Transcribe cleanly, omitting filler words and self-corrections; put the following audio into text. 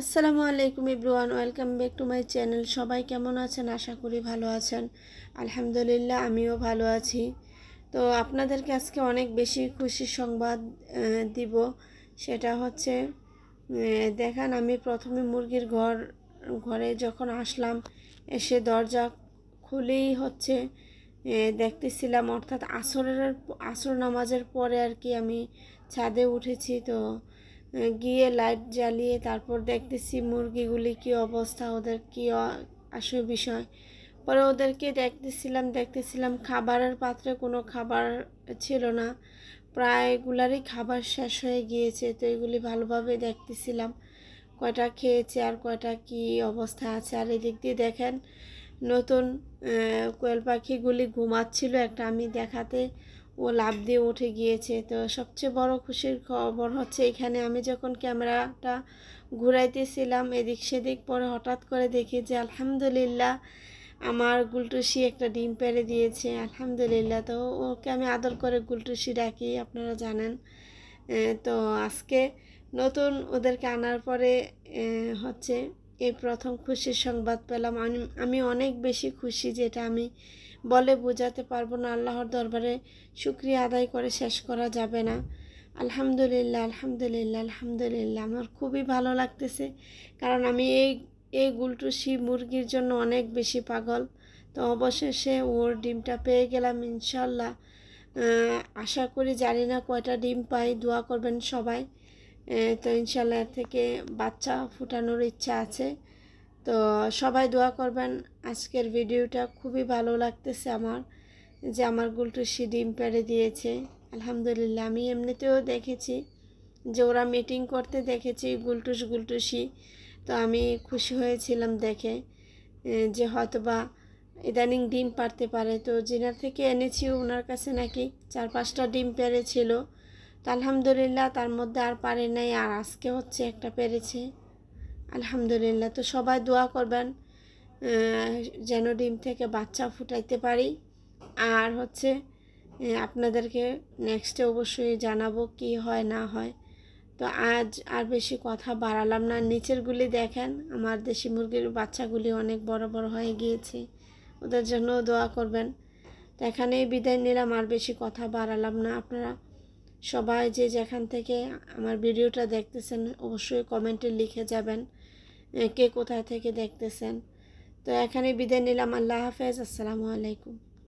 আসসালামু আলাইকুম everyone, welcome back to my channel. সবাই কেমন আছেন? আশা করি ভালো আছেন। আলহামদুলিল্লাহ, আমিও ভালো আছি। তো আপনাদেরকে আজকে অনেক বেশি খুশির সংবাদ দিব। সেটা হচ্ছে, দেখেন, আমি প্রথমে মুরগির ঘরে যখন আসলাম, এসে দরজা খুলেই হচ্ছে দেখতেছিলাম, অর্থাৎ আসর নামাজের পরে আর কি আমি ছাদে উঠেছি। তো গিয়ে লাইট জ্বালিয়ে তারপর দেখতেছি মুরগিগুলি কি অবস্থা, ওদের কি আসল বিষয়। পরে ওদেরকে দেখতেছিলাম খাবারের পাত্রে কোনো খাবার ছিল না, প্রায়গুলারই খাবার শেষ হয়ে গিয়েছে। তো এগুলি ভালোভাবে দেখতেছিলাম কয়টা খেয়েছে আর কয়টা কি অবস্থা আছে। আর এদিক দিয়ে দেখেন, নতুন কোয়েল পাখিগুলি ঘুমাচ্ছিল, একটা আমি দেখাতে ও লাফ দিয়ে উঠে গিয়েছে। তো সবচেয়ে বড় খুশির খবর হচ্ছে, এখানে আমি যখন ক্যামেরাটা ঘুরাইতেছিলাম এদিক সেদিক, পরে হঠাৎ করে দেখি যে আলহামদুলিল্লাহ আমার গুলটুসি একটা ডিম পেড়ে দিয়েছে। আলহামদুলিল্লাহ। তো ওকে আমি আদর করে গুলটুসি ডাকি, আপনারা জানেন। তো আজকে নতুন ওদেরকে আনার পরে হচ্ছে এই প্রথম খুশির সংবাদ পেলাম। আমি অনেক বেশি খুশি, যেটা আমি বলে বোঝাতে পারবো না। আল্লাহর দরবারে শুকরিয়া আদায় করে শেষ করা যাবে না। আলহামদুলিল্লাহ, আলহামদুলিল্লাহ, আলহামদুলিল্লাহ। আমার খুবই ভালো লাগতেছে, কারণ আমি এই গুলটুসি মুরগির জন্য অনেক বেশি পাগল। তো অবশেষে ওর ডিমটা পেয়ে গেলাম ইনশাল্লাহ। আশা করি, জানি না কয়টা ডিম পাই, দোয়া করবেন সবাই। তো ইনশাল্লাহ এর থেকে বাচ্চা ফুটানোর ইচ্ছা আছে। তো সবাই দোয়া করবেন। আজকের ভিডিওটা খুবই ভালো লাগতেছে আমার, যে আমার গুলটুসি ডিম পেড়ে দিয়েছে। আলহামদুলিল্লাহ। আমি এমনিতেও দেখেছি যে ওরা মিটিং করতে দেখেছি গুলটুসি। তো আমি খুশি হয়েছিলাম দেখে যে হয়তোবা ইদানিং ডিম পারতে পারে। তো যেনার থেকে এনেছি ওনার কাছে নাকি 4-5টা ডিম পেরেছিল। তো আলহামদুলিল্লাহ, তার মধ্যে আর পারে নাই, আর আজকে হচ্ছে একটা পেরেছে। আলহামদুলিল্লাহ। তো সবাই দোয়া করবেন যেন ডিম থেকে বাচ্চা ফুটাইতে পারি। আর হচ্ছে আপনাদেরকে নেক্সটে অবশ্যই জানাবো কি হয় না হয়। তো আজ আর বেশি কথা বাড়ালাম না। নিচেরগুলি দেখেন, আমার দেশি মুরগির বাচ্চাগুলি অনেক বড় বড় হয়ে গিয়েছে, ওদের জন্য দোয়া করবেন। তো এখানেই বিদায় নিলাম, আর বেশি কথা বাড়ালাম না। আপনারা সবাই যে যেখান থেকে আমার ভিডিওটা দেখতেছেন অবশ্যই কমেন্টে লিখে যাবেন কে কোথায় থেকে দেখতেছেন। তো এখানেই বিদায় নিলাম। আল্লাহ হাফেজ। আসসালামু আলাইকুম।